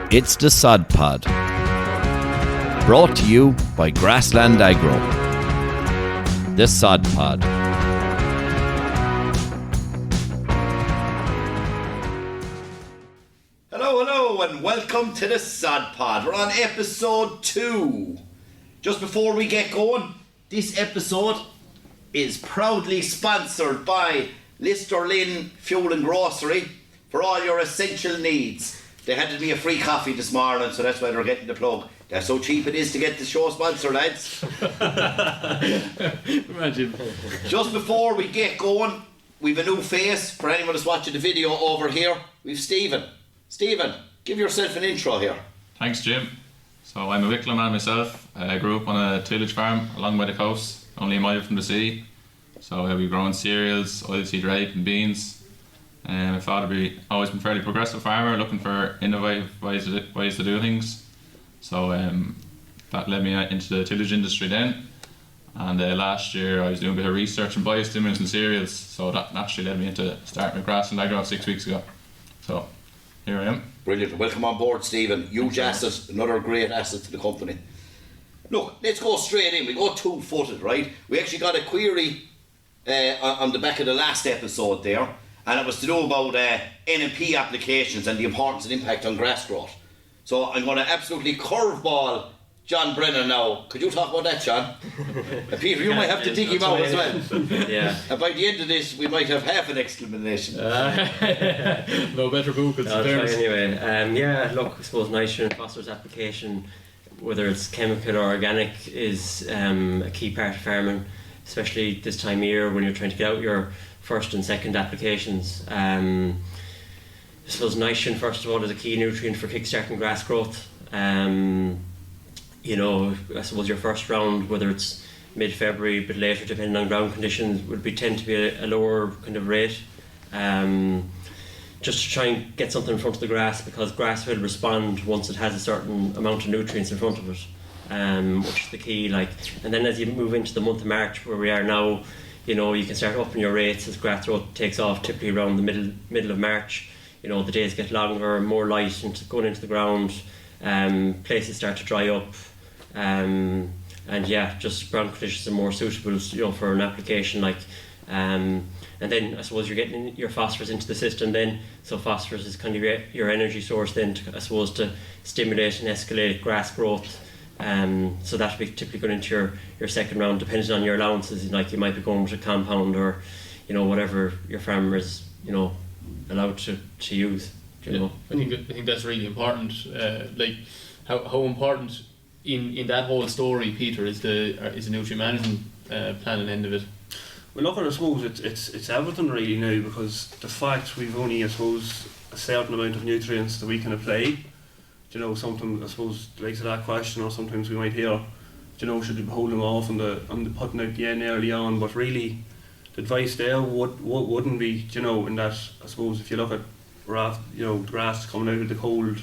It's the Sod Pod, brought to you by Grassland Agro. The Sod Pod. Hello, and welcome to the Sod Pod. We're on episode 2. Just before we get going, this episode is proudly sponsored by Listerlin Fuel and Grocery for all your essential needs. They handed me a free coffee this morning, so that's why they're getting the plug. That's so cheap it is to get the show sponsored, lads. Imagine. Just before we get going, we've a new face. For anyone that's watching the video over here, we've Stephen. Stephen, give yourself an intro here. Thanks, Jim. So I'm a Wicklow man myself. I grew up on a tillage farm along by the coast, only a mile from the sea. So we've grown cereals, oilseed rape and beans. I thought I'd always been a fairly progressive farmer, looking for innovative ways to do things. So that led me into the tillage industry then. And last year I was doing a bit of research on biostimulants and cereals, so that naturally led me into starting with Grassland Agro 6 weeks ago. So here I am. Brilliant. Welcome on board, Stephen. Huge asset, another great asset to the company. Look, let's go straight in. We go two-footed, right? We actually got a query on the back of the last episode there, and it was to do about N&P applications and the importance and impact on grass growth. So I'm going to absolutely curveball John Brennan now. Could you talk about that, John? Peter, you might have to dig him out as well. Yeah. And by the end of this, we might have half an exclamation. No better Google. I'll try anyway. Look, I suppose nitrogen and phosphorus application, whether it's chemical or organic, is a key part of farming, especially this time of year when you're trying to get out your first and second applications. I suppose nitrogen, first of all, is a key nutrient for kickstarting grass growth. I suppose your first round, whether it's mid-February, a bit later, depending on ground conditions, would tend to be a lower kind of rate. Just to try and get something in front of the grass, because grass will respond once it has a certain amount of nutrients in front of it, which is the key. And then as you move into the month of March, where we are now, you can start upping your rates as grass growth takes off, typically around the middle of March. The days get longer, more light going into the ground, places start to dry up, and just ground conditions are more suitable, for an application and then I suppose you're getting your phosphorus into the system then. So phosphorus is kind of your energy source then, to stimulate and escalate grass growth. So that would be typically going into your second round, depending on your allowances. You might be going with a compound or whatever your farmer is allowed to use. I think that's really important. How important in that whole story, Peter, is the nutrient management plan and end of it. Well, look, I suppose it's everything really now, because the fact we've only, I suppose, a certain amount of nutrients that we can apply. Sometimes I suppose likes of that question, or sometimes we might hear, should we hold them off on the putting out the N early on? But really, the advice there wouldn't be, in that, I suppose, if you look at the grass coming out of the cold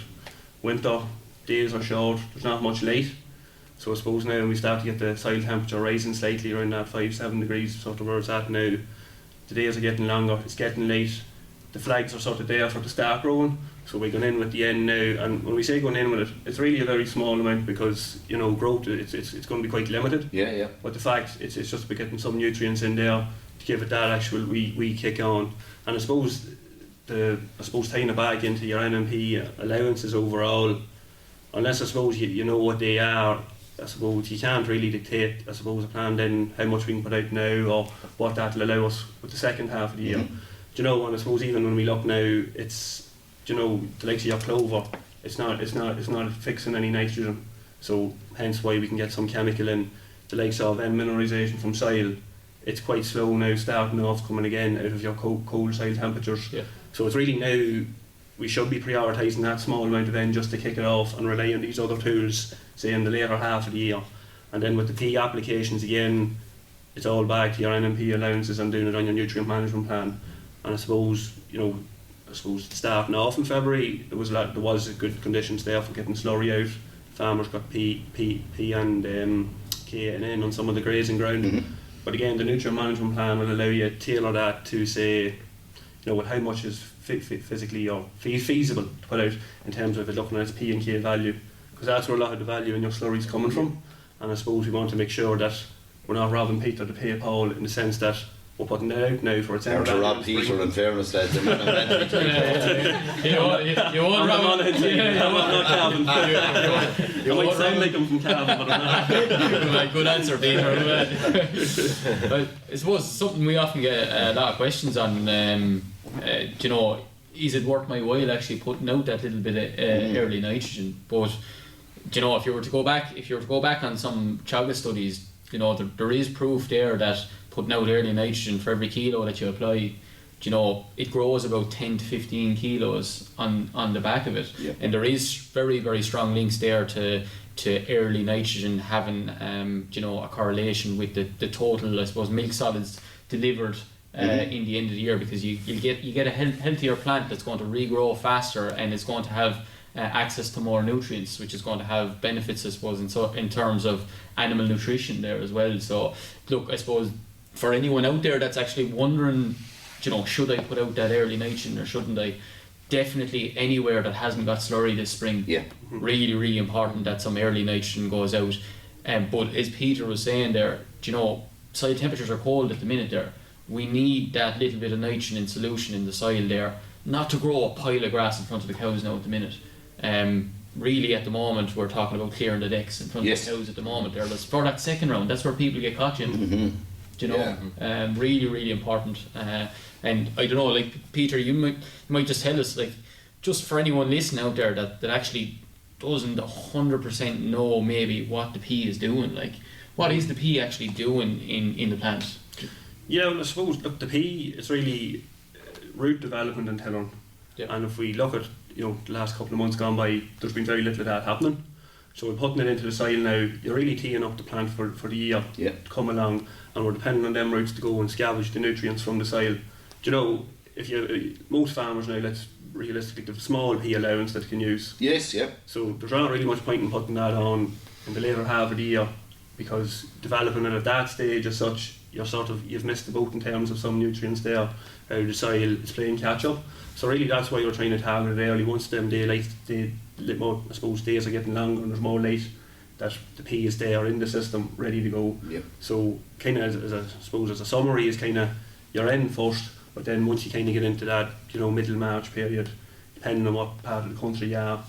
winter, days are short, there's not much light. So I suppose now we start to get the soil temperature rising slightly around that 5-7 degrees, sort of where it's at now. The days are getting longer, it's getting late. The flags are sort of there for to start growing. So we're going in with the N now, and when we say going in with it, it's really a very small amount, because growth it's going to be quite limited. Yeah. But the fact it's just about getting some nutrients in there to give it that actual wee kick on. And I suppose tying it back into your N&P allowances overall, unless I suppose you know what they are, I suppose you can't really dictate, I suppose, a plan then how much we can put out now, or what that'll allow us with the second half of the year. And I suppose even when we look now, it's the likes of your clover, it's not fixing any nitrogen, so hence why we can get some chemical in. The likes of mineralisation from soil, it's quite slow now, starting off coming again out of your cold soil temperatures. Yeah. So it's really now we should be prioritising that small amount of N just to kick it off, and rely on these other tools, say in the later half of the year. And then with the P applications again, it's all back to your N&P allowances and doing it on your nutrient management plan. And I suppose starting off in February, there was good conditions there for getting slurry out. Farmers got P and K and N on some of the grazing ground. But again, the nutrient management plan will allow you to tailor that to, say, with how much is physically or feasible to put out in terms of it looking at its P and K value, because that's where a lot of the value in your slurry is coming from. And I suppose we want to make sure that we're not robbing Peter to pay Paul, in the sense that we're putting it out now for its own Or to value. rob Peter, in fairness, lads. They're not meant to be You won't I'm rob not Calvin. You might sound like I'm from Calvin, but I'm not. Good answer, Peter. But I suppose something we often get a lot of questions on. Is it worth my while actually putting out that little bit of early nitrogen? But if you were to go back on some chaga studies, there is proof there that putting out early nitrogen for every kilo that you apply, it grows about 10 to 15 kilos on the back of it. Yeah. And there is very, very strong links there to early nitrogen having a correlation with the total, I suppose, milk solids delivered in the end of the year, because you get a healthier plant that's going to regrow faster, and it's going to have access to more nutrients, which is going to have benefits, I suppose, in terms of animal nutrition there as well. So look, I suppose for anyone out there that's actually wondering, should I put out that early nitrogen or shouldn't I? Definitely anywhere that hasn't got slurry this spring, really, really important that some early nitrogen goes out. But as Peter was saying there, soil temperatures are cold at the minute there. We need that little bit of nitrogen in solution in the soil there, not to grow a pile of grass in front of the cows now at the minute. Really at the moment we're talking about clearing the decks in front of the cows at the moment there. That's for that second round, that's where people get caught in. Really, really important. And I don't know, like Peter, you might just tell us, like, just for anyone listening out there that actually doesn't 100% know maybe what the pea is doing, like, what is the pea actually doing in the plant? Yeah, well, I suppose, look, the pea, it's really root development and tillering. And if we look at the last couple of months gone by, there's been very little of that happening. So we're putting it into the soil now. You're really teeing up the plant for the year to come along, and we're depending on them roots to go and scavenge the nutrients from the soil. If most farmers now, let's realistically, the small pea allowance that they can use. So there's not really much point in putting that on in the later half of the year, because developing it at that stage as such, you've missed the boat in terms of some nutrients there. How the soil is playing catch up. So really that's why you're trying to target it early. Once them days are getting longer and there's more light, that the pea is there in the system ready to go. So kind of as a summary is kind of your end first, but then once you kind of get into that middle March period, depending on what part of the country you are,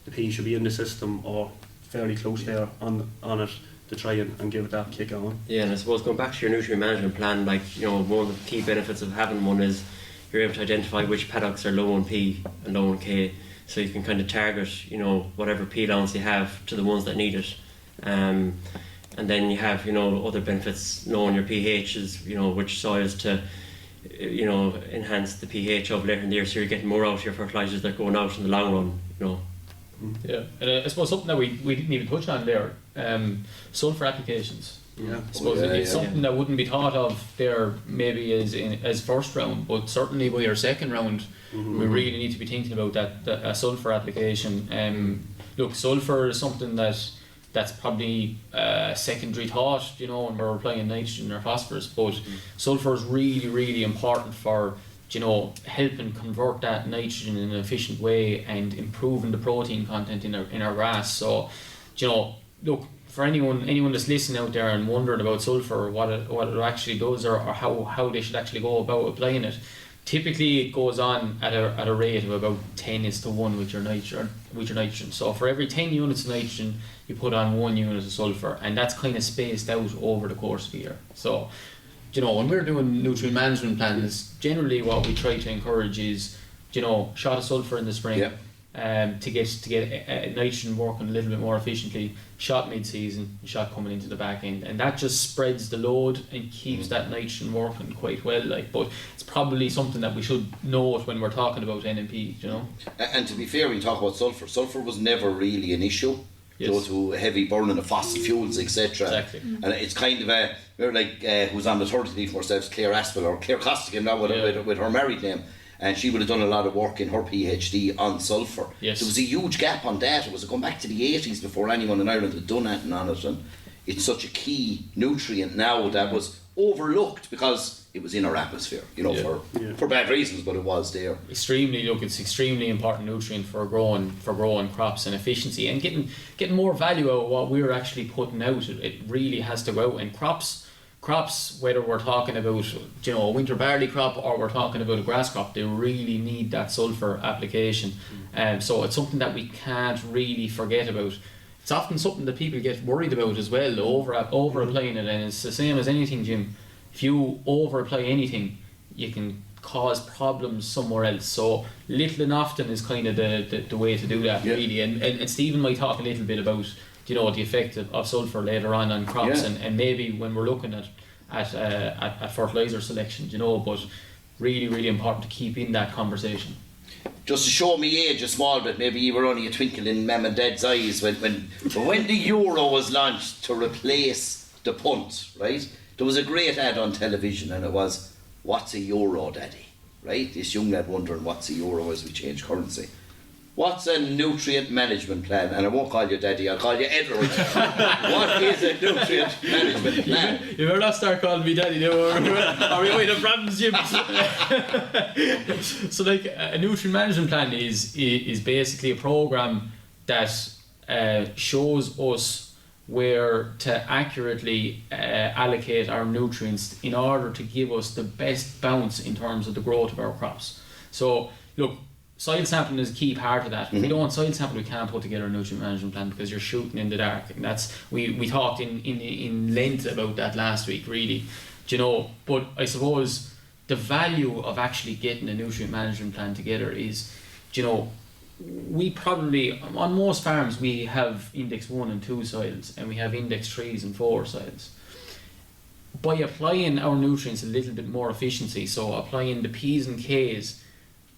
the pea should be in the system or fairly close there on it, to try and give it that kick on. Yeah, and I suppose going back to your nutrient management plan, like, one of the key benefits of having one is you're able to identify which paddocks are low in P and low in K, so you can kind of target, whatever P allowance you have to the ones that need it. And then you have, other benefits, knowing your pHs, which soils to, enhance the pH of later in the year, so you're getting more out of your fertilisers that are going out in the long run, Yeah, and I suppose something that we didn't even touch on there, sulphur applications. Yeah. I suppose it's something that wouldn't be thought of there maybe as first round, but certainly by your second round, we really need to be thinking about that sulphur application. Look, sulphur is something that's probably secondary thought, when we're applying nitrogen or phosphorus, but sulphur is really, really important for helping convert that nitrogen in an efficient way and improving the protein content in our grass. So, look, for anyone that's listening out there and wondering about sulphur, what it actually does, or how they should actually go about applying it, typically it goes on at a rate of about 10:1 with your nitrogen. So for every 10 units of nitrogen, you put on 1 unit of sulphur, and that's kind of spaced out over the course of the year. So, when we're doing nutrient management plans, generally what we try to encourage is, shot of sulphur in the spring, to get nitrogen working a little bit more efficiently, shot mid-season, shot coming into the back end, and that just spreads the load and keeps that nitrogen working quite well. But it's probably something that we should note when we're talking about NMP. And to be fair, when you talk about sulphur was never really an issue. Due to heavy burning of fossil fuels, etc. Exactly. And it's kind of we're like who's on maternity leave for ourselves, Clare Aspel or Clare Costigan now with her married name, and she would have done a lot of work in her PhD on sulphur. Yes. There was a huge gap on that. It was going back to the 80s before anyone in Ireland had done anything on it, and it's such a key nutrient now that was overlooked because it was in our atmosphere, you know, Yeah. for bad reasons, but it was there. It's extremely important nutrient for growing crops and efficiency, and getting more value out of what we're actually putting out. It really has to go out. And crops, whether we're talking about, you know, a winter barley crop or we're talking about a grass crop, they really need that sulphur application. So it's something that we can't really forget about. It's often something that people get worried about as well, over applying it, and it's the same as anything, Jim. If you over apply anything, you can cause problems somewhere else. So little and often is kind of the way to do that, really. And Stephen might talk a little bit about, you know, the effect of sulphur later on crops, and maybe when we're looking at fertilizer selection, you know, but really important to keep in that conversation. Just to show me age a small bit, maybe you were only a twinkle in Mum and Dad's eyes when the Euro was launched to replace the punt, right? There was a great ad on television, and it was, "What's a Euro, Daddy?" Right? This young lad wondering what's a Euro as we change currency. What's a nutrient management plan? And I won't call you Daddy, I'll call you Edward. What is a nutrient management plan? You better not start calling me Daddy now, or we might have problems, Jim. So, like, a nutrient management plan is basically a program that shows us where to accurately allocate our nutrients in order to give us the best bounce in terms of the growth of our crops. So, look, soil sampling is a key part of that. If we don't soil sample, we can't put together a nutrient management plan, because you're shooting in the dark. And that's we talked in length about that last week, really. Do you know? But I suppose the value of actually getting a nutrient management plan together is, do you know, we probably, on most farms, we have index 1 and 2 soils, and we have index 3s and 4 soils. By applying our nutrients a little bit more efficiency, so applying the P's and K's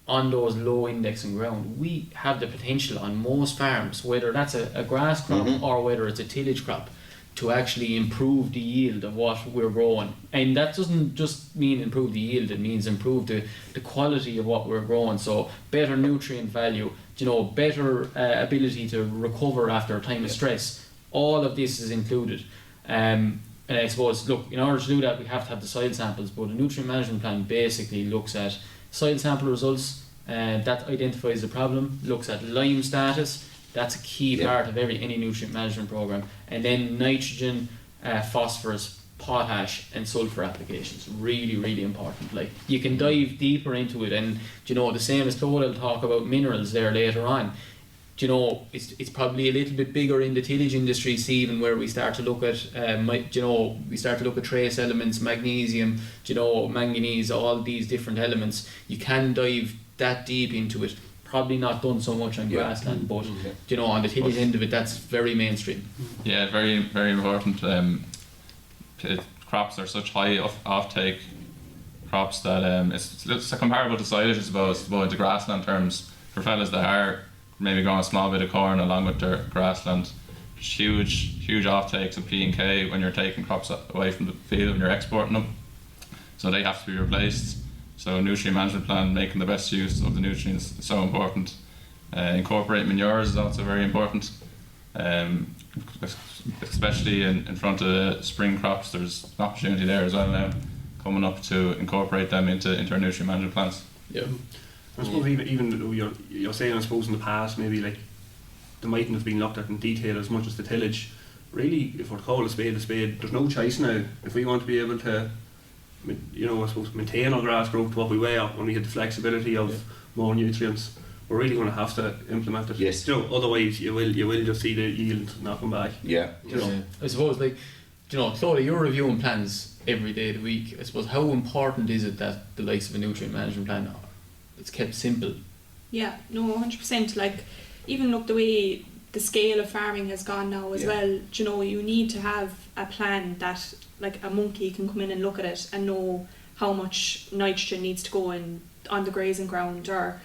on those low indexing ground, we have the potential on most farms, whether that's a grass crop or whether it's a tillage crop, to actually improve the yield of what we're growing. And that doesn't just mean improve the yield, it means improve the quality of what we're growing. So better nutrient value, you know, better ability to recover after a time of stress. All of this is included. And I suppose, look, in order to do that, we have to have the soil samples, but a nutrient management plan basically looks at soil sample results, that identifies the problem, looks at lime status. That's a key part of any nutrient management program, and then nitrogen, phosphorus, potash, and sulfur applications. Really important. Like, you can dive deeper into it, and you know, the same as Clodagh will talk about minerals there later on. You know, it's probably a little bit bigger in the tillage industry, Stephen, where we start to look at trace elements, magnesium, you know, manganese, all these different elements. You can dive that deep into it. Probably not done so much on grassland, but you know, on the tillage end of it, that's very mainstream. Yeah, very important. Crops are such high offtake crops that it's comparable to silage, I suppose, but into grassland terms, for fellas that are maybe growing a small bit of corn along with their grassland. Huge offtakes of P and K when you're taking crops away from the field and you're exporting them, so they have to be replaced. So nutrient management plan, making the best use of the nutrients, is so important. Incorporate manures is also very important, especially in front of the spring crops. There's an opportunity there as well now, coming up, to incorporate them into our nutrient management plans. Yeah. I suppose even you're saying, I suppose, in the past, maybe like they mightn't have been looked at in detail as much as the tillage. Really, if we're to call a spade, there's no choice now. If we want to be able to, you know, I suppose, maintain our grass growth to what we weigh up, when we get the flexibility of more nutrients, we're really going to have to implement it. Yes. You know, otherwise you will just see the yield knocking back. Yeah. You know. I suppose, like, you know, Clodagh, you're reviewing plans every day of the week. I suppose, how important is it that the likes of a nutrient management plan, it's kept simple? Yeah, no, 100%. Like, even look the way the scale of farming has gone now as well. You know, you need to have a plan that, like, a monkey can come in and look at it and know how much nitrogen needs to go in on the grazing ground, or,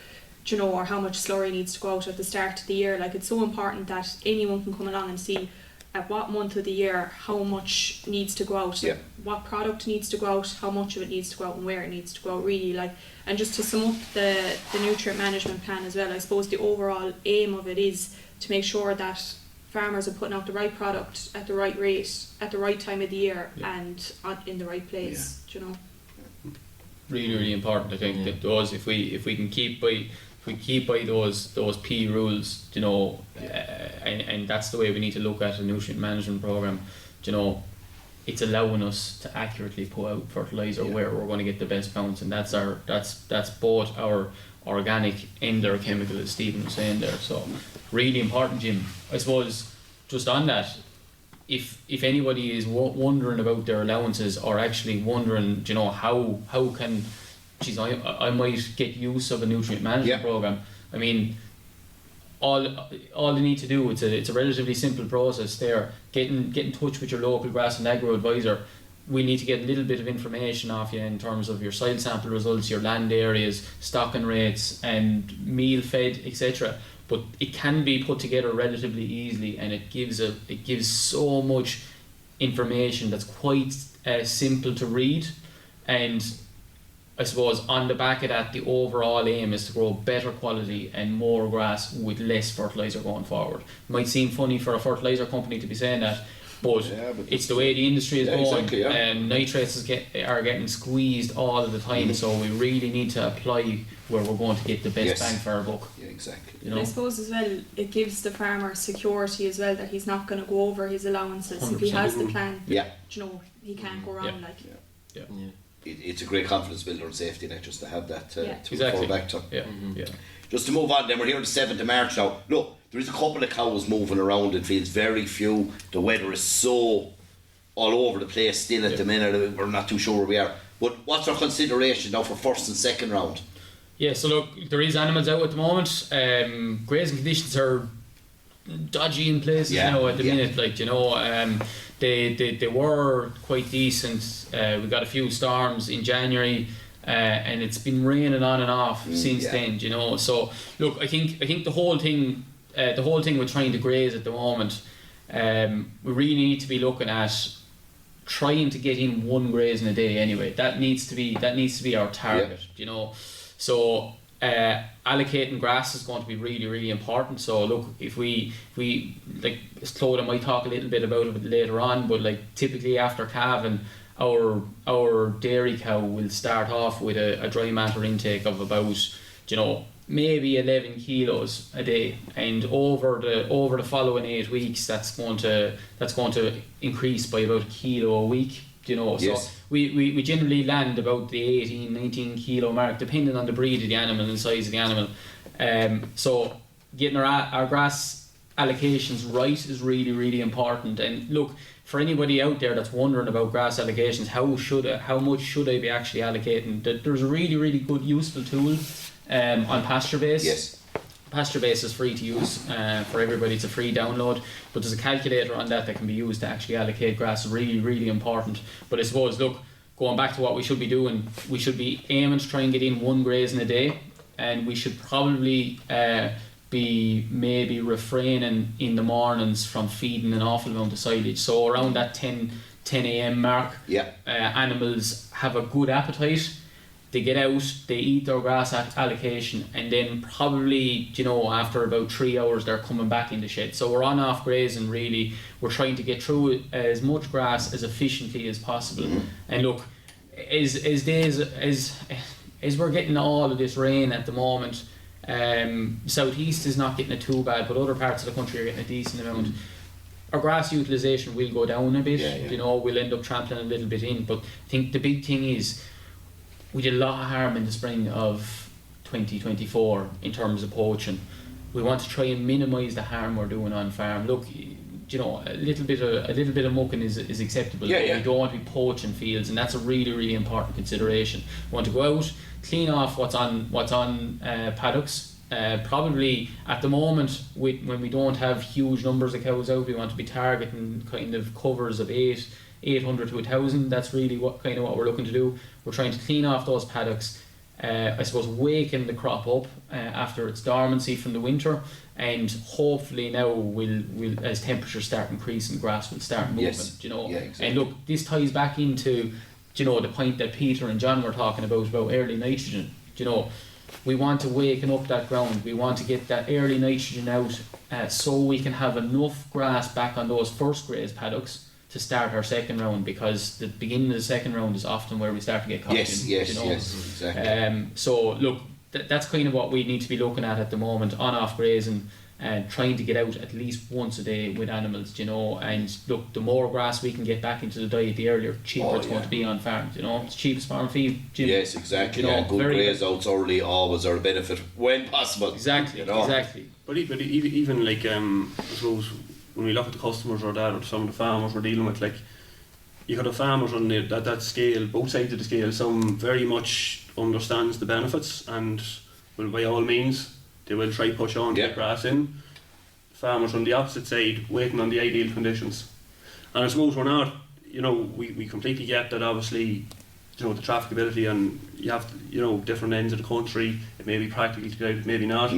you know, or how much slurry needs to go out at the start of the year. Like, it's so important that anyone can come along and see at what month of the year how much needs to go out, what product needs to go out, how much of it needs to go out, and where it needs to go out, really. Like, and just to sum up the nutrient management plan as well, I suppose the overall aim of it is to make sure that farmers are putting out the right product at the right rate, at the right time of the year, and in the right place, you know. really important. I think that those, if we can keep by those P rules, you know, and that's the way we need to look at a nutrient management program. You know, it's allowing us to accurately put out fertilizer where we're going to get the best bounce, and that's both our organic and our chemical, as Stephen was saying there. So really important, Jim. I suppose just on that, if anybody is wondering about their allowances, or actually wondering, you know, how can, geez, I might get use of a nutrient management program. I mean, all they need to do, it's a relatively simple process there. Get in touch with your local Grassland Agro advisor. We need to get a little bit of information off you in terms of your soil sample results, your land areas, stocking rates, and meal fed, etc. But it can be put together relatively easily, and it gives so much information that's quite simple to read. And I suppose on the back of that, the overall aim is to grow better quality and more grass with less fertiliser going forward. It might seem funny for a fertiliser company to be saying that, but it's the way the industry is going. Exactly, and nitrates are getting squeezed all of the time, so we really need to apply where we're going to get the best bang for our buck. Yeah, exactly. You know? I suppose as well, it gives the farmer security as well, that he's not going to go over his allowances. If he has the plan, you know, he can't go wrong. It's a great confidence builder and safety net just to have that to exactly. fall back to. Yeah. Just to move on, then we're here on the 7th of March now. Look, there is a couple of cows moving around in fields, very few. The weather is so all over the place still at the minute, we're not too sure where we are. But what's our consideration now for first and second round? Yeah, so look, there is animals out at the moment. Grazing conditions are dodgy in places now at the minute, like, you know. They were quite decent. We got a few storms in January, and it's been raining on and off since then, you know. So look, I think the whole thing with trying to graze at the moment, we really need to be looking at trying to get in one grazing a day anyway. That needs to be our target, you know. So allocating grass is going to be really, really important. So look, if we like, Clodagh might talk a little bit about it later on, but like typically after calving, our dairy cow will start off with a dry matter intake of about, you know, maybe 11 kilos a day, and over the following 8 weeks, that's going to increase by about a kilo a week. You know, so we generally land about the 18-19 kilo mark, depending on the breed of the animal and the size of the animal. So getting our grass allocations right is really, really important. And look, for anybody out there that's wondering about grass allocations, how much should I be actually allocating? There's a really, really good useful tool on Pasture Base. Yes. Pasture Base is free to use for everybody. It's a free download, but there's a calculator on that can be used to actually allocate grass. Really, really important. But I suppose, look, going back to what we should be doing, we should be aiming to try and get in one grazing a day, and we should probably be maybe refraining in the mornings from feeding an awful amount of silage. So around that 10 a.m. mark, animals have a good appetite. They get out, they eat their grass allocation, and then probably, you know, after about 3 hours they're coming back in the shed. So we're on off grazing really. We're trying to get through as much grass as efficiently as possible. And look, as we're getting all of this rain at the moment, southeast is not getting it too bad, but other parts of the country are getting a decent amount. Our grass utilisation will go down a bit, you know, we'll end up trampling a little bit in, but I think the big thing is, we did a lot of harm in the spring of 2024 in terms of poaching. We want to try and minimise the harm we're doing on farm. Look, you know, a little bit of mucking is acceptable. But we don't want to be poaching fields, and that's a really, really important consideration. We want to go out, clean off what's on paddocks. Probably at the moment, when we don't have huge numbers of cows out, we want to be targeting kind of covers of 800 to 1,000. That's really what we're looking to do. We're trying to clean off those paddocks, I suppose waken the crop up after its dormancy from the winter, and hopefully now we'll as temperatures start increasing, grass will start moving. You know, and look, this ties back into, you know, the point that Peter and John were talking about early nitrogen. You know, we want to waken up that ground. We want to get that early nitrogen out, so we can have enough grass back on those first grazed paddocks to start our second round, because the beginning of the second round is often where we start to get caught Yes, in, yes, you know. yes, exactly. So look, that's kind of what we need to be looking at the moment, on-off grazing, and trying to get out at least once a day with animals, you know. And look, the more grass we can get back into the diet, the earlier, cheaper it's going to be on farms, you know. It's the cheapest farm feed, Jim. Yes, exactly. You know, Good graze outs early always are a benefit when possible. Exactly, you know? exactly. But even like I suppose when we look at the customers or that, or some of the farmers we're dealing with, like you got the farmers on that scale, both sides of the scale. Some very much understands the benefits and will by all means they will try push on to get grass in. Farmers on the opposite side waiting on the ideal conditions. And I suppose we're not, you know, we completely get that obviously, you know, the trafficability, and you have, you know, different ends of the country, it may be practical to get out, maybe not.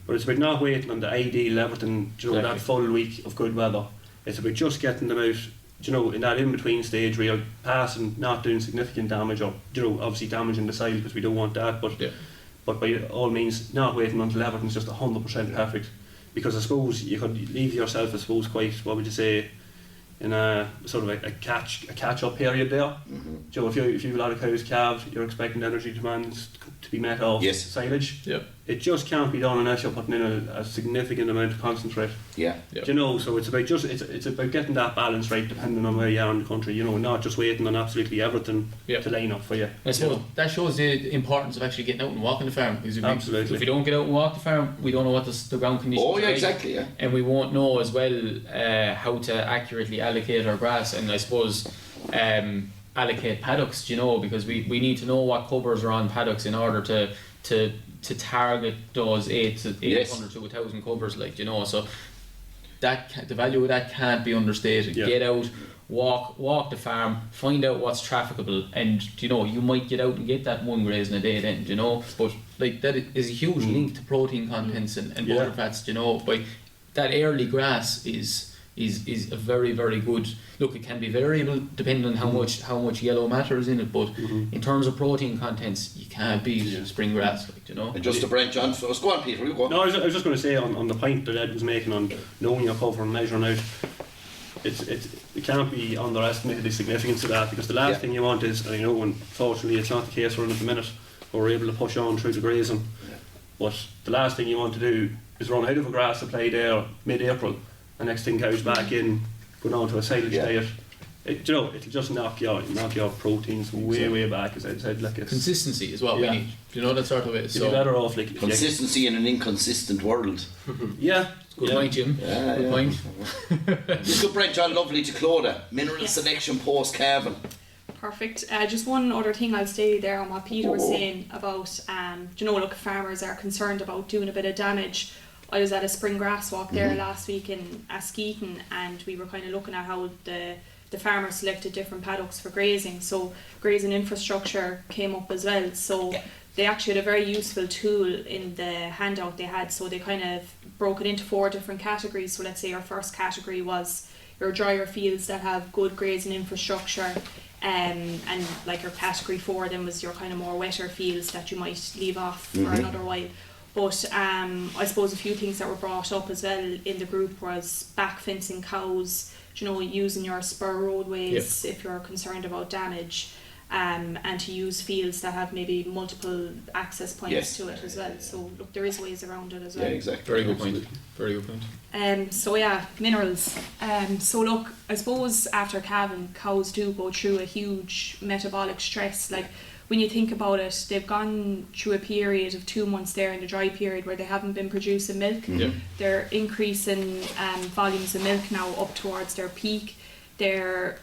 But it's about not waiting on the ideal everything, you know, that full week of good weather. It's about just getting them out, you know, in that in-between stage where you're passing, not doing significant damage, or, you know, obviously damaging the soil, because we don't want that, but by all means not waiting until everything's just 100% perfect, because I suppose you could leave yourself, I suppose, quite, what would you say, in a sort of a catch-up period there. You know, if you have a lot of cows calved, you're expecting energy demands to be met off silage. It just can't be done unless you're putting in a significant amount of concentrate. Do you know, so it's about it's about getting that balance right, depending on where you are in the country, you know, not just waiting on absolutely everything to line up for you. I suppose that shows the importance of actually getting out and walking the farm, because Absolutely. if we don't get out and walk the farm, we don't know what the ground conditions are like. Exactly, and we won't know as well how to accurately allocate our grass, and I suppose allocate paddocks, you know, because we need to know what covers are on paddocks in order to target those 800 to 1,000 covers, like, you know. So that the value of that can't be understated. Get out, walk the farm, find out what's trafficable, and, you know, you might get out and get that one grazing a day then, you know. But like, that is a huge link to protein contents and butter fats, you know. But that early grass is a very, very good. Look, it can be variable depending on how much yellow matter is in it, but in terms of protein contents, you can't beat spring grass, like, you know. And just to branch on, so go on, Peter, you go on. No, I was just going to say on the point that Ed was making on knowing your cover and measuring out, it can't be underestimated the significance of that, because the last thing you want is, and I know unfortunately it's not the case for us at the minute, but we're able to push on through the grazing, but the last thing you want to do is run out of a grass supply there mid-April, and next thing cows back in, go down to a silage diet. You know, it'll just knock your proteins way back, as I said. Like, it's consistency is what we need. You know, that sort of it. So better off, like, consistency in an inconsistent world. Good point, Jim. Good point. This could branch on lovely to Clodagh. Mineral selection post calving. Perfect. Just one other thing I'll say there on what Peter was saying about, you know, look, farmers are concerned about doing a bit of damage. I was at a spring grass walk there last week in Askeaton, and we were kind of looking at how the farmers selected different paddocks for grazing. So grazing infrastructure came up as well. So they actually had a very useful tool in the handout they had. So they kind of broke it into 4 different categories. So let's say our first category was your drier fields that have good grazing infrastructure, and like your category 4 then was your kind of more wetter fields that you might leave off for another while. But I suppose a few things that were brought up as well in the group was back fencing cows, you know, using your spur roadways if you're concerned about damage, and to use fields that have maybe multiple access points to it as well. So look, there is ways around it as well. Yeah, exactly. Very good point. Very good point. So yeah, minerals. So look, I suppose after calving, cows do go through a huge metabolic stress. Like, when you think about it, they've gone through a period of 2 months there in the dry period where they haven't been producing milk. They're increasing volumes of milk now up towards their peak. Their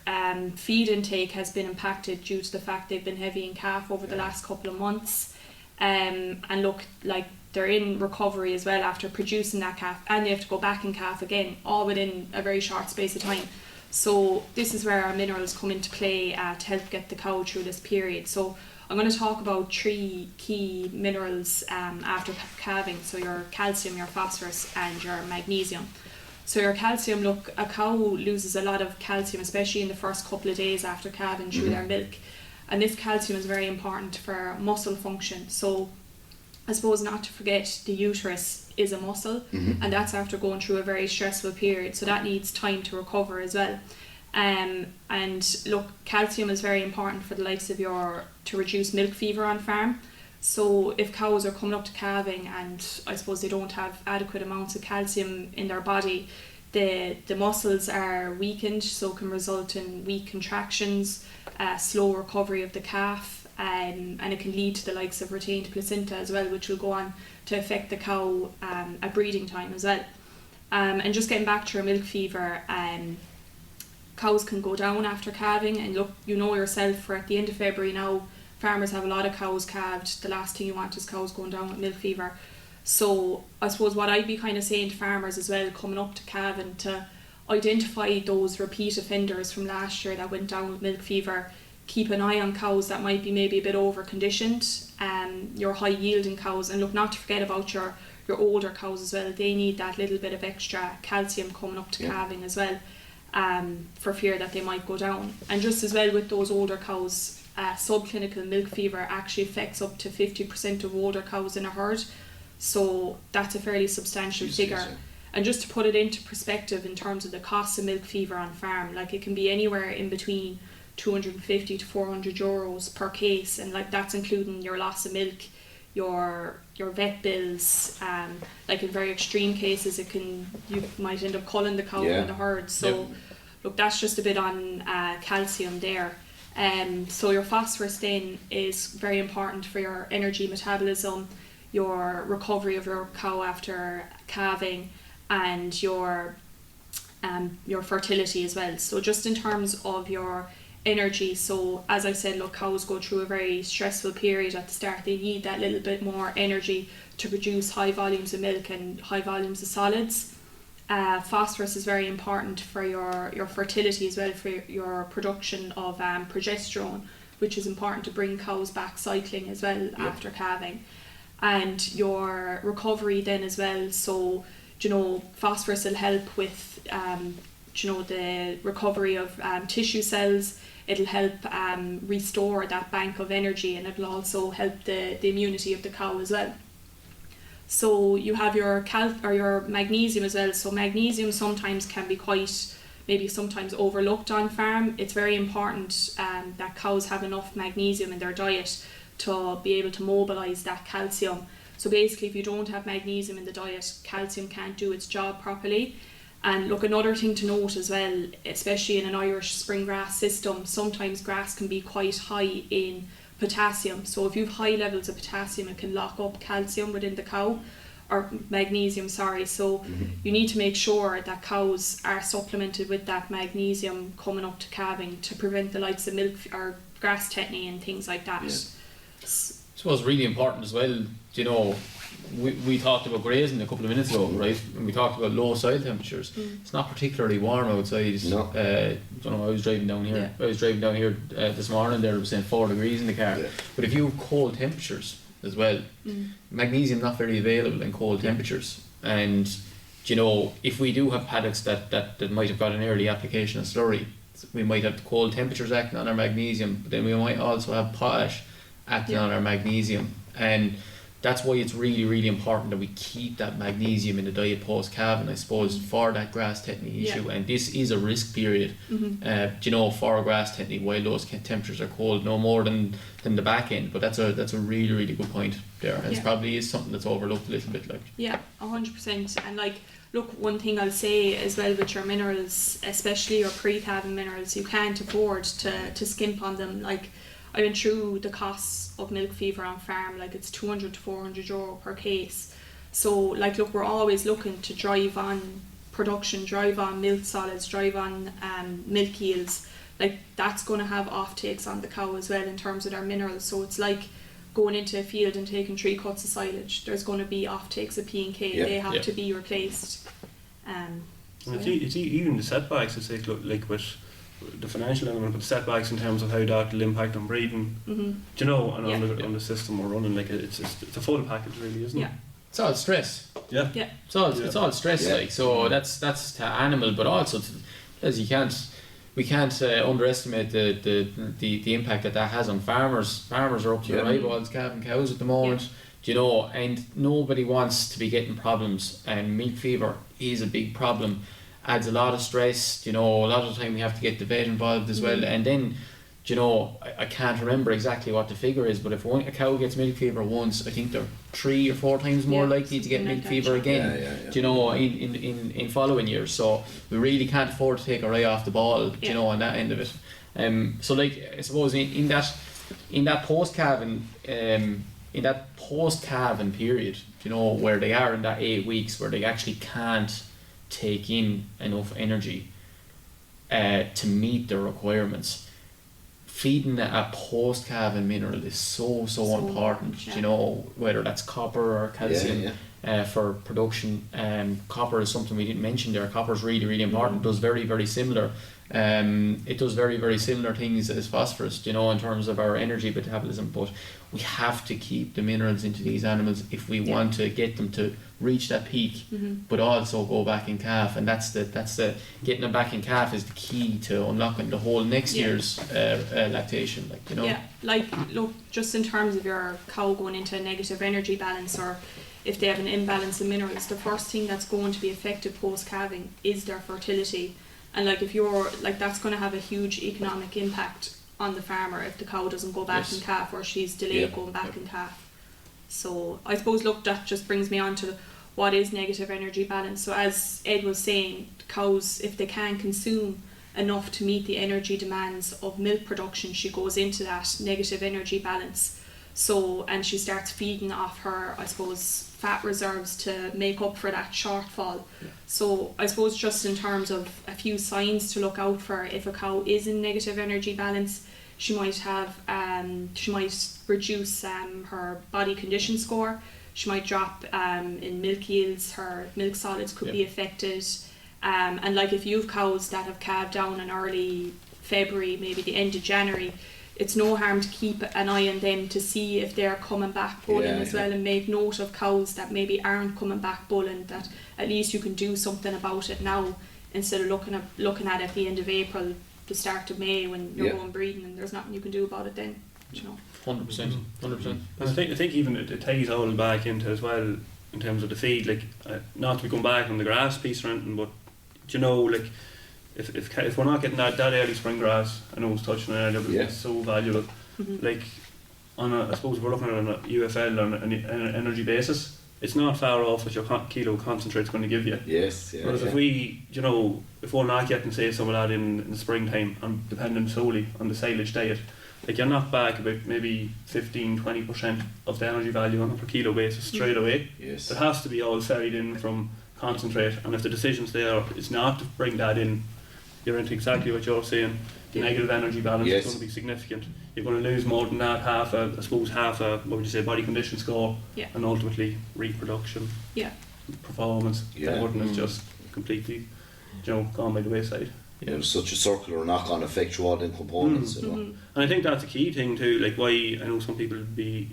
feed intake has been impacted due to the fact they've been heavy in calf over the last couple of months. And look, like, they're in recovery as well after producing that calf, and they have to go back in calf again, all within a very short space of time. So this is where our minerals come into play to help get the cow through this period. So I'm going to talk about 3 key minerals after calving. So your calcium, your phosphorus, and your magnesium. So your calcium, look, a cow loses a lot of calcium, especially in the first couple of days after calving through their milk. And this calcium is very important for muscle function. So I suppose not to forget, the uterus is a muscle, and that's after going through a very stressful period. So that needs time to recover as well. And look, calcium is very important for the likes of to reduce milk fever on farm. So if cows are coming up to calving and I suppose they don't have adequate amounts of calcium in their body, the muscles are weakened, so can result in weak contractions, slow recovery of the calf, and it can lead to the likes of retained placenta as well, which will go on to affect the cow at breeding time as well. And just getting back to your milk fever, cows can go down after calving, and look, you know yourself, we're at the end of February now, farmers have a lot of cows calved. The last thing you want is cows going down with milk fever. So I suppose what I'd be kind of saying to farmers as well, coming up to calving, to identify those repeat offenders from last year that went down with milk fever. Keep an eye on cows that might be maybe a bit over conditioned, your high yielding cows, and look, not to forget about your older cows as well. They need that little bit of extra calcium coming up to calving as well, for fear that they might go down. And just as well with those older cows, subclinical milk fever actually affects up to 50% of older cows in a herd, so that's a fairly substantial figure. And just to put it into perspective in terms of the cost of milk fever on farm, like it can be anywhere in between 250 to 400 euros per case, and like that's including your loss of milk, your vet bills, like in very extreme cases you might end up culling the cow in the herd. So look, that's just a bit on calcium there. So your phosphorus then is very important for your energy metabolism, your recovery of your cow after calving, and your fertility as well. So just in terms of your energy, so as I said, look, cows go through a very stressful period at the start. They need that little bit more energy to produce high volumes of milk and high volumes of solids. Phosphorus is very important for your fertility as well, for your production of progesterone, which is important to bring cows back cycling as well after calving. And your recovery then as well, so phosphorus will help with the recovery of tissue cells. It'll help restore that bank of energy, and it'll also help the immunity of the cow as well. So you have your your magnesium as well. So magnesium sometimes can be sometimes overlooked on farm. It's very important that cows have enough magnesium in their diet to be able to mobilise that calcium. So basically, if you don't have magnesium in the diet, calcium can't do its job properly. And look, another thing to note as well, especially in an Irish spring grass system, sometimes grass can be quite high in potassium. So if you have high levels of potassium, it can lock up calcium within the cow, or magnesium, sorry. So you need to make sure that cows are supplemented with that magnesium coming up to calving to prevent the likes of milk or grass tetany and things like that. I suppose really important as well, we talked about grazing a couple of minutes ago, right? And we talked about low soil temperatures. It's not particularly warm outside. No. I was driving down here. I was driving down here this morning. There, it was saying 4 degrees in the car. But if you have cold temperatures as well, magnesium not very available in cold temperatures. And if we do have paddocks that might have got an early application of slurry, we might have cold temperatures acting on our magnesium, but then we might also have potash acting on our magnesium. And that's why it's really, really important that we keep that magnesium in the diet post-calving, I suppose, for that grass tetany issue. And this is a risk period, for grass tetany while those temperatures are cold, no more than the back end. But that's a really, really good point there. And it probably is something that's overlooked a little bit. 100%. And look, one thing I'll say as well with your minerals, especially your pre-calving minerals, you can't afford to skimp on them. I went through the costs of milk fever on farm, it's 200 to 400 euro per case. So look, we're always looking to drive on production, drive on milk solids, drive on milk yields. That's going to have offtakes on the cow as well in terms of their minerals. So it's like going into a field and taking 3 cuts of silage. There's going to be offtakes of P and K. They have to be replaced. It's even the setbacks. It's with the financial element, but the setbacks in terms of how that will impact on breeding, and on the system we're running, it's a full package, really, isn't it? It's all stress. It's all stress. So that's to animal, but also as we can't underestimate the impact that has on farmers. Farmers are up to their eyeballs calving cows at the moment, and nobody wants to be getting problems, and milk fever is a big problem. adds a lot of stress. A lot of the time we have to get the vet involved as well, and then I can't remember exactly what the figure is, but if a cow gets milk fever once, I think they're 3 or 4 times more likely to get milk fever again. In following years. So we really can't afford to take our eye off the ball, on that end of it. So like I suppose in that post calving period, where they are in that 8 weeks where they actually can't take in enough energy to meet their requirements. Feeding a post-calving mineral is so important, whether that's copper or calcium for production. Copper is something we didn't mention there. Copper is really, really important. It does very, very similar. It does very, very similar things as phosphorus, in terms of our energy metabolism, but we have to keep the minerals into these animals if we want to get them to reach that peak, but also go back in calf, and that's the getting them back in calf is the key to unlocking the whole next year's lactation, look, just in terms of your cow going into a negative energy balance, or if they have an imbalance of minerals, the first thing that's going to be affected post calving is their fertility. And if you're that's going to have a huge economic impact on the farmer if the cow doesn't go back in calf, or she's delayed going back in calf. So I suppose that just brings me on to what is negative energy balance. So as Ed was saying, cows, if they can't consume enough to meet the energy demands of milk production, she goes into that negative energy balance. So, and she starts feeding off her, I suppose, fat reserves to make up for that shortfall. So I suppose just in terms of a few signs to look out for if a cow is in negative energy balance, she might reduce her body condition score. She might drop in milk yields. Her milk solids could be affected. And if you have cows that have calved down in early February, maybe the end of January, it's no harm to keep an eye on them to see if they're coming back bulling as well, and make note of cows that maybe aren't coming back bulling, that at least you can do something about it now instead of looking at it at the end of April, the start of May, when you're going breeding and there's nothing you can do about it then. 100%. And I think even it ties all back into as well in terms of the feed, not to be going back on the grass piece or anything, but if we're not getting that early spring grass, I know I was touching on it earlier, but it's so valuable. I suppose if we're looking at it on a UFL on an energy basis, it's not far off what your kilo concentrate's going to give you. Whereas if we, if we're not getting say some of that in the springtime and depending solely on the silage diet, you're knocked back about maybe 15-20% of the energy value on a per kilo basis straight away. It has to be all ferried in from concentrate, and if the decision's there is not to bring that in, you're into exactly what you're saying. The negative energy balance is going to be significant. You're going to lose more than that, half a body condition score, and ultimately reproduction, performance. Everything is just completely, gone by the wayside. There's such a circular knock-on effect through all the components. And I think that's a key thing too. Why I know some people would be,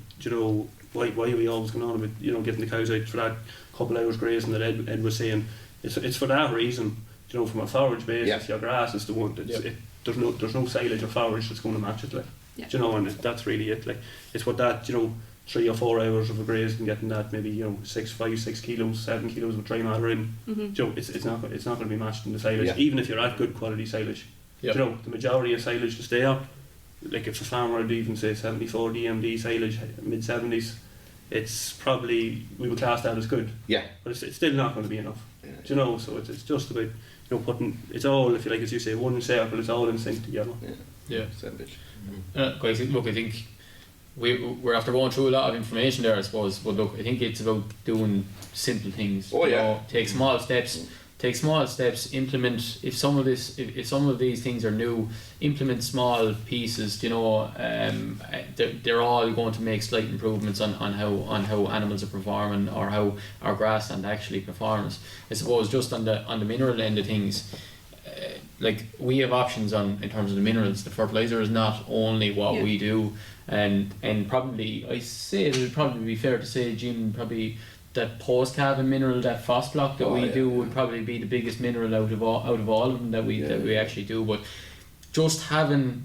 why are we always going on with getting the cows out for that couple hours grazing that Ed was saying? It's for that reason. From a forage basis, your grass is the one that's there's no silage or forage that's going to match it. And that's really it. It's what that 3 or 4 hours of a graze and getting that maybe 6 kilos, 7 kilos of dry matter in. It's not going to be matched in the silage, even if you're at good quality silage. The majority of silage that's there, if a farmer would even say 74 DMD silage, mid 70s, it's probably, we would class that as good. But it's still not going to be enough. So it's just about putting, it's all, if you like, as you say, one circle, it's all in sync together. Look, I think we're after going through a lot of information there, I suppose, but look, I think it's about doing simple things. Take small steps, implement, if some of these things are new, implement small pieces, they're all going to make slight improvements on how animals are performing, or how our grassland actually performs. I suppose just on the mineral end of things, we have options in terms of the minerals. The fertilizer is not only what we do, and probably it would probably be fair to say, Jim, probably that post-calving mineral, that phos block that we do would probably be the biggest mineral out of all of them that we actually do. But just having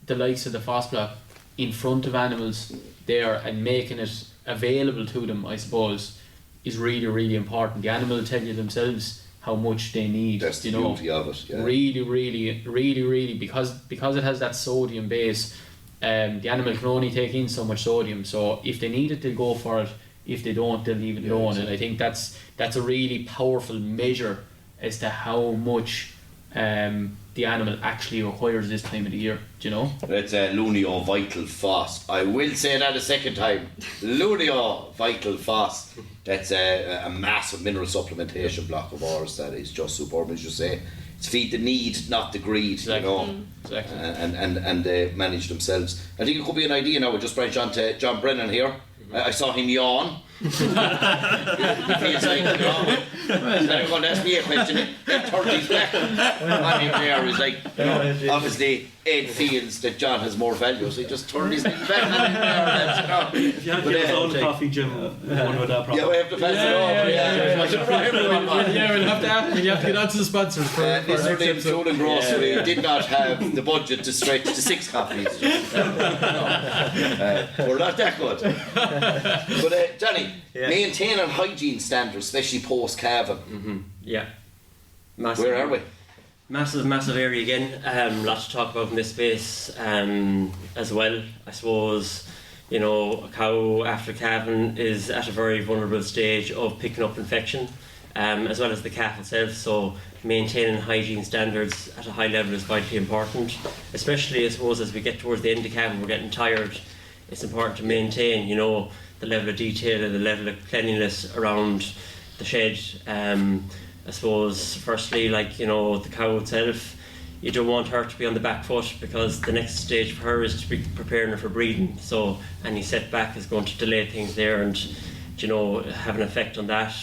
the likes of the phos block in front of animals there and making it available to them, I suppose, is really, really important. The animal will tell you themselves how much they need. That's the you know, beauty of it. Yeah. really, because it has that sodium base. The animal can only take in so much sodium. So if they need it, they'll go for it. If they don't, they'll leave it alone. And I think that's a really powerful measure as to how much the animal actually requires this time of the year. Do you know? It's Lunio Vital Phos. I will say that a second time. Lunio Vital Phos. That's a massive mineral supplementation block of ours that is just superb, as you say. It's feed the need, not the greed, Exactly. you know. Exactly. And they manage themselves. I think it could be an idea now. We'll just branch on to John Brennan here. I saw him yawn. He feels like, you know, they're going to ask me a question. Then turned his back on him there. He's like, you know, obviously Ed feels that John has more value, so he just turned his back on him there. If you had to give us all the coffee, Jim, one with that problem. Yeah, we have to pass it on. I should have brought everyone on. Yeah, we'll have to get on to the sponsors for This next name episode. Food and Grocery did not have the budget to stretch to 6 coffees. We're not that good. But Johnny, maintaining hygiene standards, especially post-calving. Yeah. Massive. Where are we? Massive area again. Lots to talk about in this space as well. I suppose, you know, a cow after calving is at a very vulnerable stage of picking up infection, as well as the calf itself. So maintaining hygiene standards at a high level is vitally important, especially I suppose as we get towards the end of calving, we're getting tired. It's important to maintain, you know, the level of detail and the level of cleanliness around the shed. I suppose firstly, like, you know, the cow itself, you don't want her to be on the back foot, because the next stage for her is to be preparing her for breeding. So any setback is going to delay things there and, you know, have an effect on that.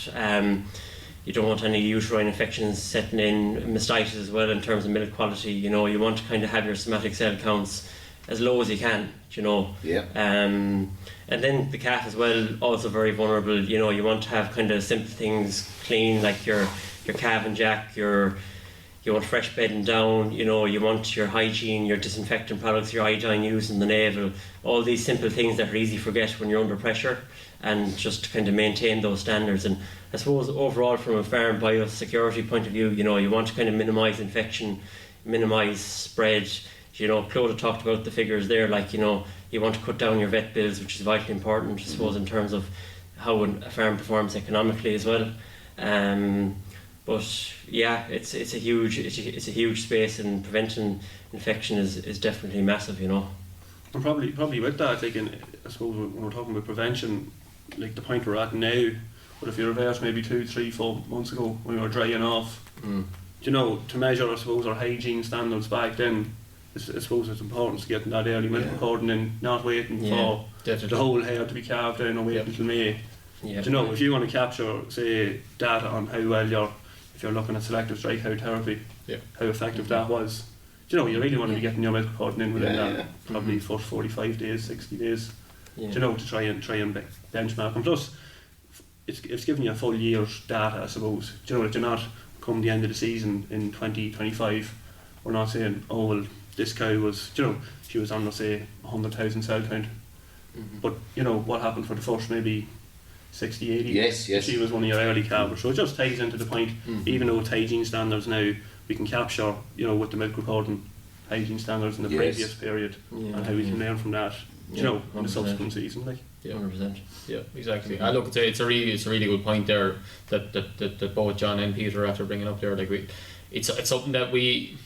You don't want any uterine infections setting in, mastitis as well in terms of milk quality. You know, you want to kind of have your somatic cell counts as low as you can, you know. Yeah. And then the calf as well, also very vulnerable. You know, you want to have kind of simple things clean, like your calving jack, you want fresh bedding down, you know, you want your hygiene, your disinfectant products, your iodine used in the navel, all these simple things that are easy to forget when you're under pressure, and just to kind of maintain those standards. And I suppose overall from a farm biosecurity point of view, you know, you want to kind of minimise infection, minimise spread. You know, Clodagh talked about the figures there, like, you know, you want to cut down your vet bills, which is vitally important, I suppose, in terms of how a farm performs economically as well. But yeah, it's a huge space, and preventing infection is definitely massive, you know. And probably with that, like, I suppose when we're talking about prevention, like the point we're at now, but if you reverse maybe 2, 3, 4 months ago when we were drying off, you know, to measure, I suppose, our hygiene standards back then, I suppose it's important to get that early milk recording in, not waiting for the whole herd to be calved down or waiting until May. Yeah. Do you know, if you want to capture, say, data on how well if you're looking at selective dry cow therapy, how effective that was, do you know, you really want to be getting your milk recording in within that probably for 45 days, 60 days, do you know, to try and benchmark. And plus, it's giving you a full year's data, I suppose. Do you know, that you're not come the end of the season in 2025, we're not saying, oh well, this cow was, you know, she was on, let's say, 100,000 cell count. But, you know, what happened for the first maybe 60, 80? Yes. She was one of your early calvers. So it just ties into the point, even though it's hygiene standards now, we can capture, you know, with the milk recording, hygiene standards in the previous period, and how we can learn from that, you know, in the subsequent season. Like. 100%. Yeah, exactly. I look, it's a really good point there that both John and Peter after bringing up there. Like it's something that we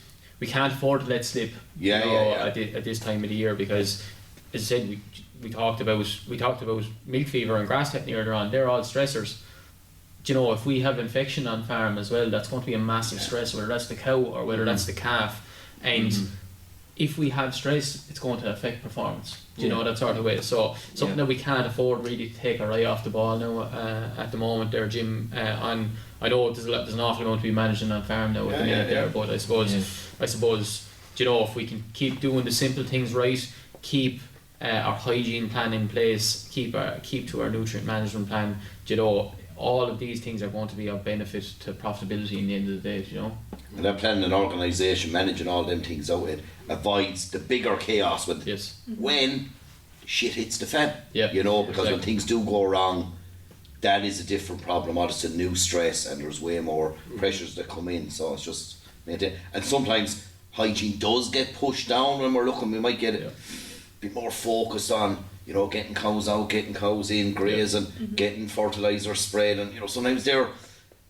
can't afford to let slip. At this time of the year, because as I said, we talked about milk fever and grass tetanus earlier on. They're all stressors. Do you know, if we have infection on farm as well, that's going to be a massive stress, whether that's the cow or whether that's the calf. And if we have stress, it's going to affect performance. Do you know, that sort of way? So something that we can't afford really to take our eye off the ball now at the moment there, Jim. I know there's an awful amount to be managing on farm now at the minute there, but I suppose, you know, if we can keep doing the simple things right, keep our hygiene plan in place, keep to our nutrient management plan, you know, all of these things are going to be of benefit to profitability in the end of the day, you know. And that planning an organisation, managing all them things out, it avoids the bigger chaos when shit hits the fan. Yeah, you know, because when things do go wrong, that is a different problem. Obviously, new stress, and there's way more pressures that come in. So it's just and sometimes hygiene does get pushed down when we're looking. We might get a bit more focused on, you know, getting cows out, getting cows in, grazing, getting fertilizer sprayed, and you know, sometimes they're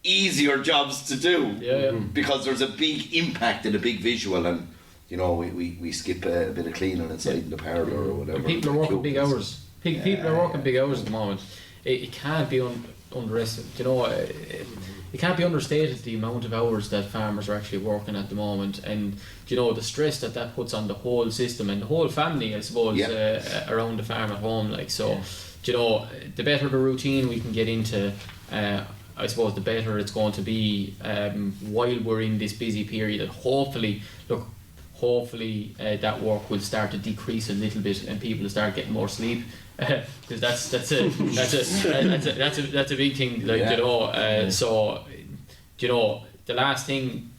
easier jobs to do because there's a big impact and a big visual, and you know, we skip a bit of cleaning inside in the parlour or whatever. And people are working big hours. People are working big hours at the moment. It can't be underestimated. You know, it can't be understated the amount of hours that farmers are actually working at the moment, and you know, the stress that puts on the whole system and the whole family, I suppose, around the farm at home. Like, so, you know, the better the routine we can get into, I suppose the better it's going to be while we're in this busy period. And hopefully that work will start to decrease a little bit and people will start getting more sleep, because that's a big thing. Like, you know, so, you know, the last thing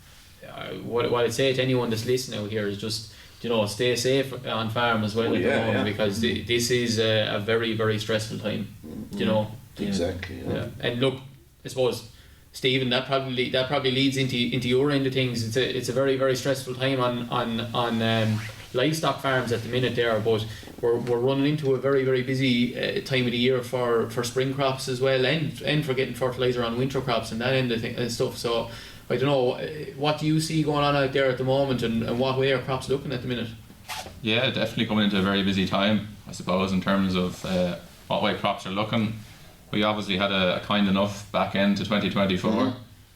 what I'd say to anyone that's listening out here is just, you know, stay safe on farm as well at the moment, because this is a very, very stressful time. You know. Exactly. And look, I suppose, Stephen, that probably leads into your end of things. It's a very, very stressful time on livestock farms at the minute there, but we're running into a very, very busy time of the year for spring crops as well, and for getting fertilizer on winter crops and that end of stuff. So I don't know, what do you see going on out there at the moment, and what way are crops looking at the minute? Yeah, definitely coming into a very busy time, I suppose, in terms of what way crops are looking. We obviously had a kind enough back end to 2024,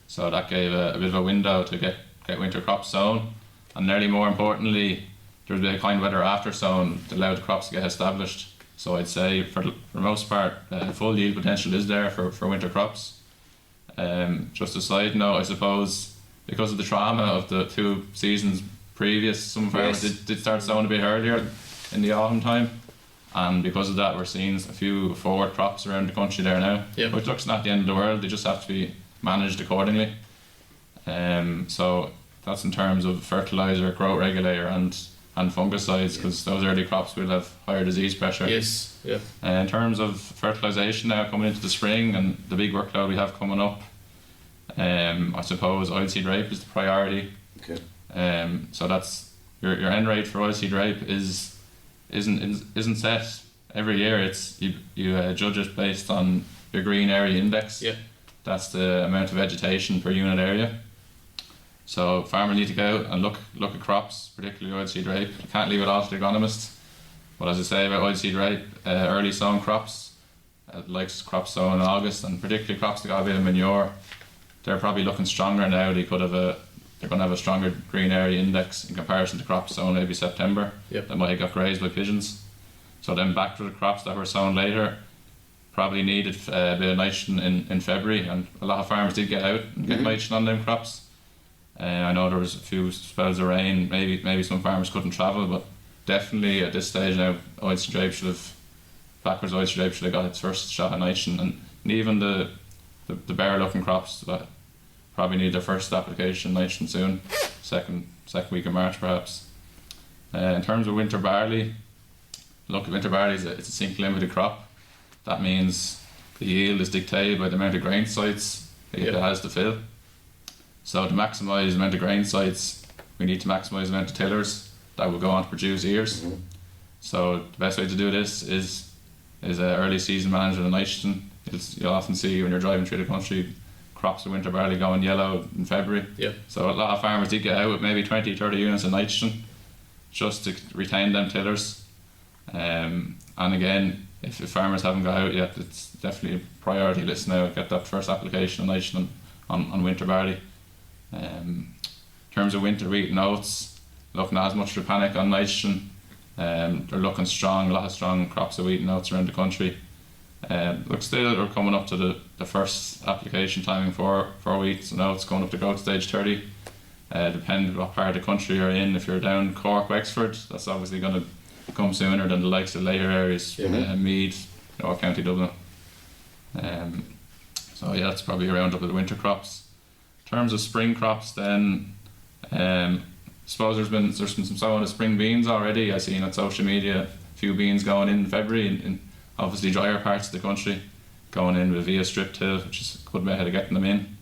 so that gave a bit of a window to get winter crops sown, and nearly more importantly, there was a bit of kind weather after sown that allowed the crops to get established. So I'd say for the most part, full yield potential is there for winter crops. Just a side note, I suppose, because of the trauma of the 2 seasons previous, some farmers did start sowing a bit earlier in the autumn time. And because of that, we're seeing a few forward crops around the country there now. Which looks not the end of the world, they just have to be managed accordingly. So that's in terms of fertiliser, growth regulator and fungicides, because those early crops will have higher disease pressure. In terms of fertilisation now coming into the spring and the big workload we have coming up, I suppose oilseed rape is the priority. So that's your end rate for oilseed rape isn't set every year. It's you judge it based on your green area index. That's the amount of vegetation per unit area. So farmers need to go out and look at crops, particularly oilseed rape. You can't leave it all to the agronomist. But as I say about oilseed rape, early sown crops, like crops sown in August, and particularly crops that got a bit of manure, they're probably looking stronger now. They're going to have a stronger green area index in comparison to crops sown maybe September that might have got grazed by pigeons. So then back to the crops that were sown later, probably needed a bit of nitrogen in February, and a lot of farmers did get out and get nitrogen on them crops. I know there was a few spells of rain, maybe some farmers couldn't travel, but definitely at this stage now, oilseed rape backwards oilseed rape should have got its first shot at nitrogen, and even the bare looking crops that probably need their first application of nitrogen soon, second week of March perhaps. In terms of winter barley, look, winter barley it's a sink limited crop. That means the yield is dictated by the amount of grain sites it has to fill. So to maximise the amount of grain sites, we need to maximise the amount of tillers that will go on to produce ears. So the best way to do this is early season management of nitrogen. You'll often see when you're driving through the country, crops of winter barley going yellow in February. So a lot of farmers did get out with maybe 20-30 units of nitrogen just to retain them tillers. And again, if farmers haven't got out yet, it's definitely a priority list now. Get that first application of nitrogen on winter barley. In terms of winter wheat and oats, looking at as much of a panic on nitrogen. They're looking strong, a lot of strong crops of wheat and oats around the country. Still we're coming up to the first application timing for wheat and oats, going up to growth stage 30. Depending what part of the country you're in, if you're down Cork, Wexford, that's obviously going to come sooner than the likes of later areas, Meath, North County Dublin. So yeah, that's probably a round up of the winter crops. In terms of spring crops then, I suppose there's been some sowing of spring beans already. I've seen on social media a few beans going in February in obviously drier parts of the country. going in with via strip till, which is a good method of getting them in.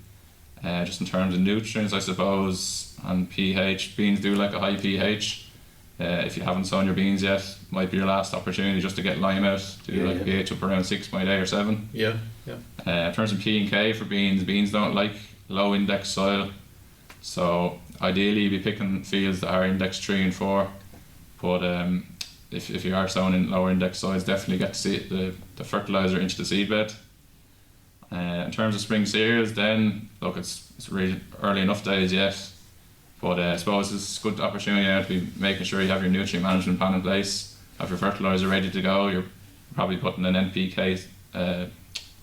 Just in terms of nutrients, I suppose, and pH, beans do like a high pH. If you haven't sown your beans yet, might be your last opportunity just to get lime out, do like a pH up around 6.8 or 7. Yeah. In terms of P and K for beans don't like low index soil, so ideally you'd be picking fields that are index 3 and 4, but if you are sowing in lower index soils, definitely get the fertiliser into the seedbed. In terms of spring cereals, then look, it's really early enough days yet, but I suppose it's a good opportunity now to be making sure you have your nutrient management plan in place, have your fertiliser ready to go. You're probably putting an NPK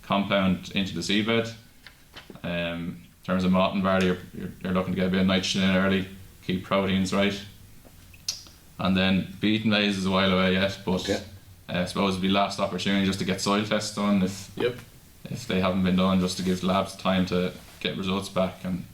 compound into the seedbed. In terms of malt and barley, you're looking to get a bit of nitrogen in early, keep proteins right. And then beaten maize is a while away yet, but I suppose it'd be last opportunity just to get soil tests done if they haven't been done, just to give the labs time to get results back, and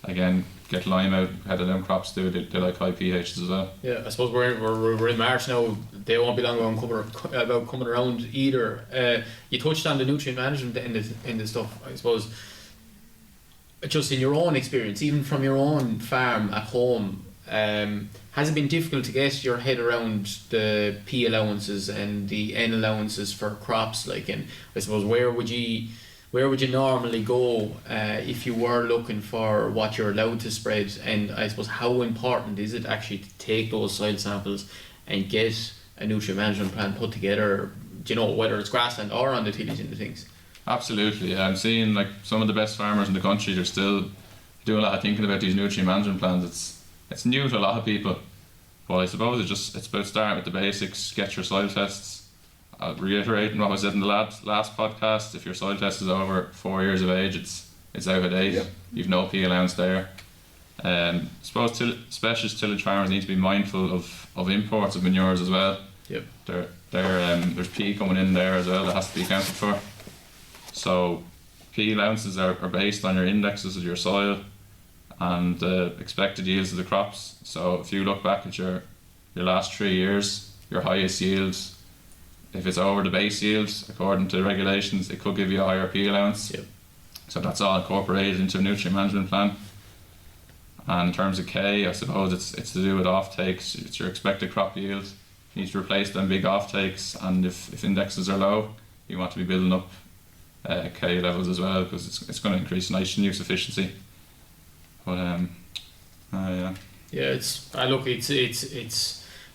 again get lime out ahead of them crops too. They like high pHs as well. Yeah, I suppose we're in March now. They won't be long about coming around either. You touched on the nutrient management in the stuff. I suppose just in your own experience, even from your own farm at home, has it been difficult to get your head around the P allowances and the N allowances for crops? Like, and I suppose where would you normally go if you were looking for what you're allowed to spread? And I suppose how important is it actually to take those soil samples and get a nutrient management plan put together? Do you know, whether it's grassland or on the tillage and the things? Absolutely, I'm seeing like some of the best farmers in the country. They're still doing a lot of thinking about these nutrient management plans. It's new to a lot of people, but I suppose it's about starting with the basics. Get your soil tests. I'll reiterate what I said in the last podcast. If your soil test is over 4 years of age, it's out of date. You've no P allowance there. I suppose specialist tillage farmers need to be mindful of imports of manures as well. There's P coming in there as well that has to be accounted for. So P allowances are based on your indexes of your soil and expected yields of the crops. So if you look back at your last 3 years, your highest yields, if it's over the base yields according to regulations, it could give you a higher P allowance. So that's all incorporated into a nutrient management plan. And in terms of K, I suppose it's to do with off-takes. It's your expected crop yield. You need to replace them big off-takes, and if indexes are low, you want to be building up K levels as well, because it's going to increase nitrogen use efficiency. But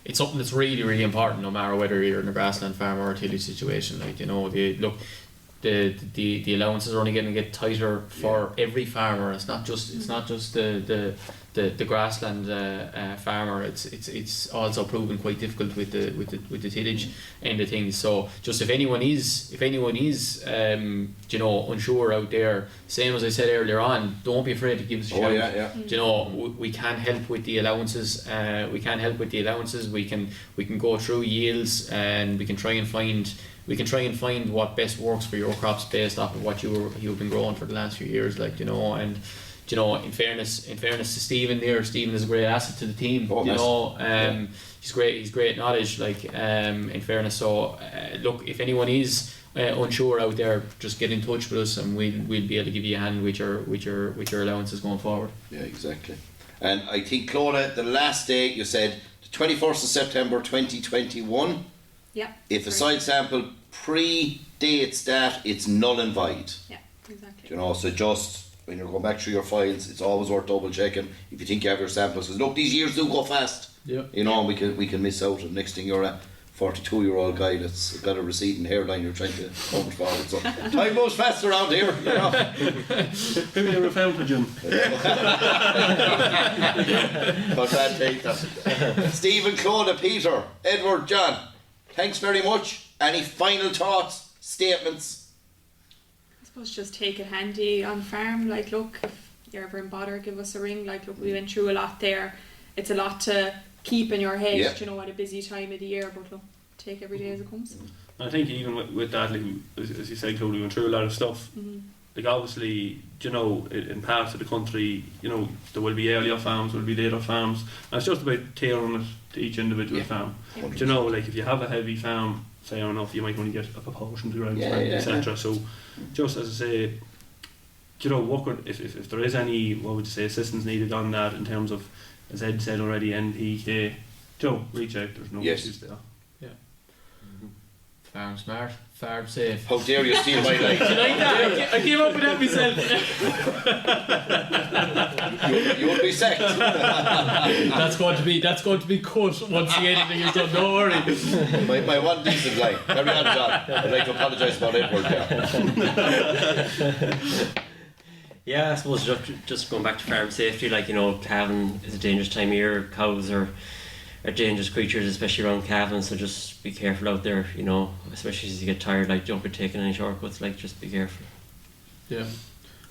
it's something that's really, really important, no matter whether you're in a grassland farm or a tillage situation. Like, you know, the allowances are only going to get tighter for every farmer. It's not just the grassland farmer. It's also proven quite difficult with the tillage end of things. So just if anyone is you know, unsure out there, same as I said earlier on, don't be afraid to give us a shout. You know, we can help with the allowances. We can go through yields, and we can try and find what best works for your crops based off of what you've been growing for the last few years. Like, you know, and you know, in fairness to Stephen there, Stephen is a great asset to the team. He's great knowledge, like, in fairness. So look, if anyone is unsure out there, just get in touch with us, and we'll be able to give you a hand with your allowances going forward. Yeah, exactly. And I think, Clodagh, the last day you said the 21st of September 2021. Yeah. If a soil sample predates that, it's null and void. Yeah, exactly. You know, so just when you're going back through your files, it's always worth double checking if you think you have your samples. Because look, these years do go fast. You know, and we can miss out. And next thing, you're a 42-year-old guy that's got a receding hairline you're trying to come forward. So time goes fast around here. You know. Maybe you're a fountain. But I'll take that. Stephen, Clodagh, Peter, Edward, John, thanks very much. Any final thoughts, statements? I suppose just take it handy on farm. Like, look, if you're ever in bother, give us a ring. Like, look, we went through a lot there. It's a lot to keep in your head, you know, at a busy time of the year, but look, take every day as it comes. I think even with that, like, as you said, Clodagh, we went through a lot of stuff. Like, obviously, you know, in parts of the country, you know, there will be earlier farms, there will be later farms, and it's just about tailoring it to each individual farm. You know, like, if you have a heavy farm, fair enough, you might only get a proportion to ground, Yeah, etc. So, just as I say, you know, what could, if there is any, what would you say, assistance needed on that in terms of, as Ed said already, NPK, Joe, reach out. There's no issues there. Farm smart, farm safe. How dare you steal my line? You like that? I came up with that myself. You would be sacked. That's going to be cut once the editing is done. Don't worry. My one decent line. Carry on, John. I'd like to apologise about Edward there. Yeah, I suppose just going back to farm safety, like, you know, calving is a dangerous time of year. Cows are dangerous creatures, especially around calving, so just be careful out there, you know, especially as you get tired, like, don't be taking any shortcuts, like, just be careful. Yeah.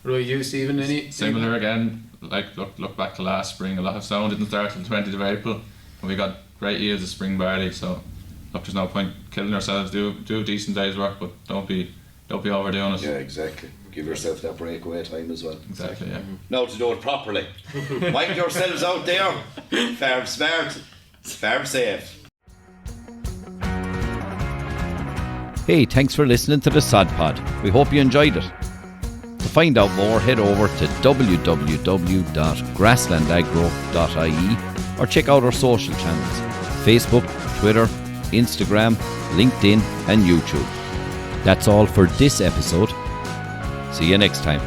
What about you, Stephen? Any Similar again, like look back to last spring, a lot of sound didn't start till 20th of April, and we got great yields of spring barley, so look, there's no point killing ourselves. Do a decent day's work, but don't be overdoing it. Yeah, exactly. Give yourself that breakaway time as well. Exactly, yeah. Now to do it properly. Mind yourselves out there. Farm smart, farm safe. Hey, thanks for listening to the Sod Pod. We hope you enjoyed it. To find out more, head over to www.grasslandagro.ie or check out our social channels: Facebook, Twitter, Instagram, LinkedIn and YouTube. That's all for this episode. See you next time.